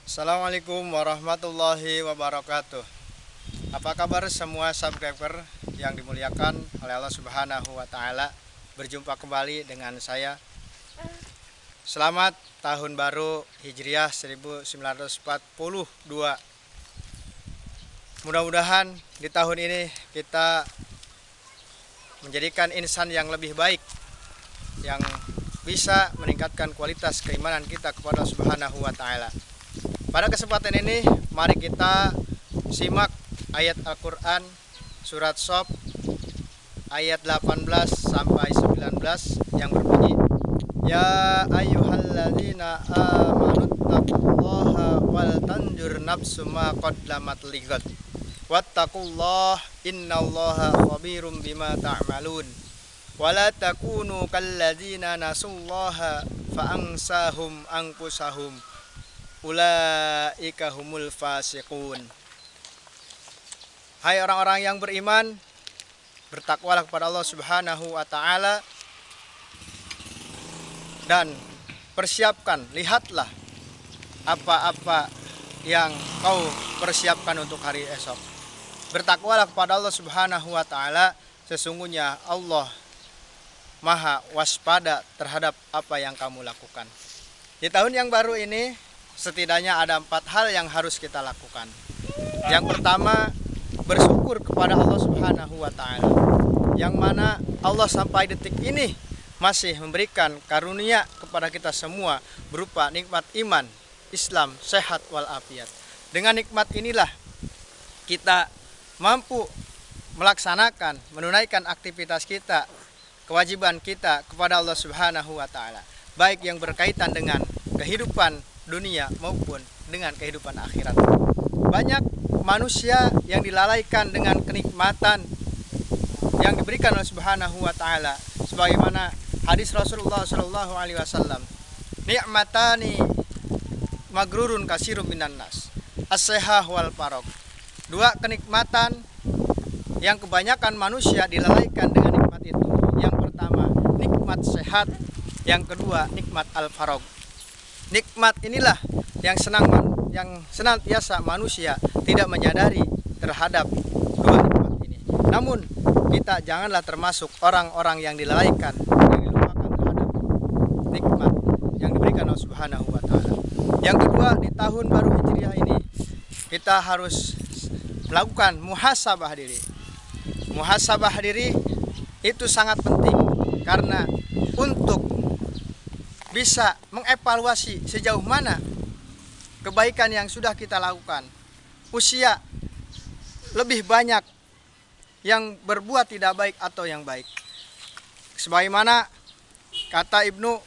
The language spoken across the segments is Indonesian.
Assalamualaikum warahmatullahi wabarakatuh. Apa kabar semua subscriber yang dimuliakan oleh Allah Subhanahu wa Ta'ala? Berjumpa kembali dengan saya. Selamat tahun baru Hijriah 1942. Mudah-mudahan di tahun ini kita menjadikan insan yang lebih baik, yang bisa meningkatkan kualitas keimanan kita kepada Allah Subhanahu wa Ta'ala. Pada kesempatan ini, mari kita simak ayat Al-Quran surat Shaf ayat 18 sampai 19 yang berbunyi, Ya ayyuhalladzina amanu taqullaha wal tanjur nafsum ma qaddamat lighad wattaqullaha innallaha khabirum bima ta'malun wala takunu kalladzina nasullaha fa'ansahum anfusahum ulaika humul fasiqun. Hai orang-orang yang beriman, bertakwalah kepada Allah Subhanahu wa Ta'ala dan persiapkan, lihatlah apa-apa yang kau persiapkan untuk hari esok. Bertakwalah kepada Allah Subhanahu wa Ta'ala, sesungguhnya Allah Maha waspada terhadap apa yang kamu lakukan. Di tahun yang baru ini setidaknya ada 4 hal yang harus kita lakukan. Yang pertama, bersyukur kepada Allah Subhanahu wa Ta'ala, yang mana Allah sampai detik ini masih memberikan karunia kepada kita semua berupa nikmat iman, Islam, sehat walafiat. Dengan nikmat inilah kita mampu melaksanakan, menunaikan aktivitas kita, kewajiban kita kepada Allah Subhanahu wa Ta'ala, baik yang berkaitan dengan kehidupan dunia maupun dengan kehidupan akhirat. Banyak manusia yang dilalaikan dengan kenikmatan yang diberikan oleh Subhanahu wa Ta'ala, sebagaimana hadis Rasulullah Shallallahu alaihi wasallam, ni'matani magrurun kasirun minan nas, as-sihah wal faragh. 2 kenikmatan yang kebanyakan manusia dilalaikan dengan nikmat itu. Yang pertama, nikmat sehat, yang kedua, nikmat al-faragh. Nikmat inilah yang senantiasa manusia tidak menyadari terhadap 2 nikmat ini. Namun kita janganlah termasuk orang-orang yang dilalaikan, yang dilupakan terhadap nikmat yang diberikan Allah Subhanahu wa Ta'ala. Yang kedua, di tahun baru Hijriah ini kita harus melakukan muhasabah diri. Muhasabah diri itu sangat penting karena untuk bisa mengevaluasi sejauh mana kebaikan yang sudah kita lakukan. Usia lebih banyak yang berbuat tidak baik atau yang baik. Sebagaimana kata Ibnu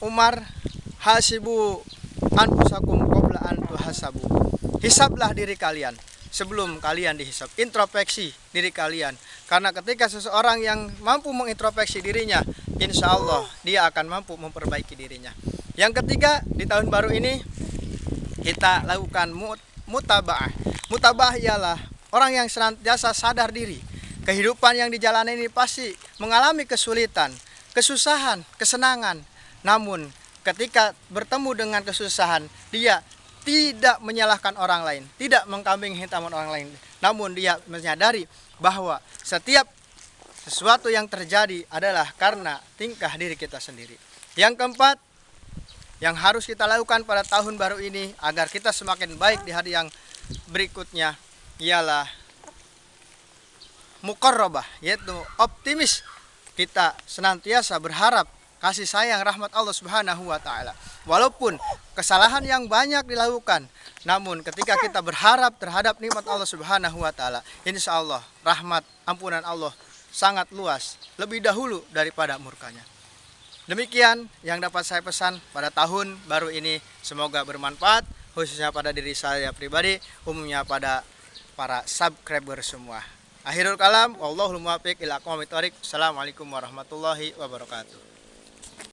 Umar, hasibu anfusakum qabla an tuhasabu. Hisablah diri kalian sebelum kalian dihisab. Introspeksi diri kalian. Karena ketika seseorang yang mampu mengintrospeksi dirinya, insya Allah dia akan mampu memperbaiki dirinya. Yang ketiga, di tahun baru ini kita lakukan mutaba'ah. Mutaba'ah ialah orang yang senantiasa sadar diri. Kehidupan yang dijalani ini pasti mengalami kesulitan, kesusahan, kesenangan. Namun ketika bertemu dengan kesusahan, dia tidak menyalahkan orang lain, tidak mengkambing hitamkan orang lain. Namun dia menyadari bahwa setiap sesuatu yang terjadi adalah karena tingkah diri kita sendiri. Yang keempat, yang harus kita lakukan pada tahun baru ini agar kita semakin baik di hari yang berikutnya ialah muqarrabah, yaitu optimis. Kita senantiasa berharap kasih sayang rahmat Allah Subhanahu wa Ta'ala. Walaupun kesalahan yang banyak dilakukan, namun ketika kita berharap terhadap nikmat Allah Subhanahu wa Ta'ala, insya Allah rahmat ampunan Allah sangat luas, lebih dahulu daripada murkanya. Demikian yang dapat saya pesan pada tahun baru ini. Semoga bermanfaat, khususnya pada diri saya pribadi, umumnya pada para subscriber semua. Akhirul kalam, wallahul muwaffiq ila aqwamit thoriq. Assalamualaikum warahmatullahi wabarakatuh.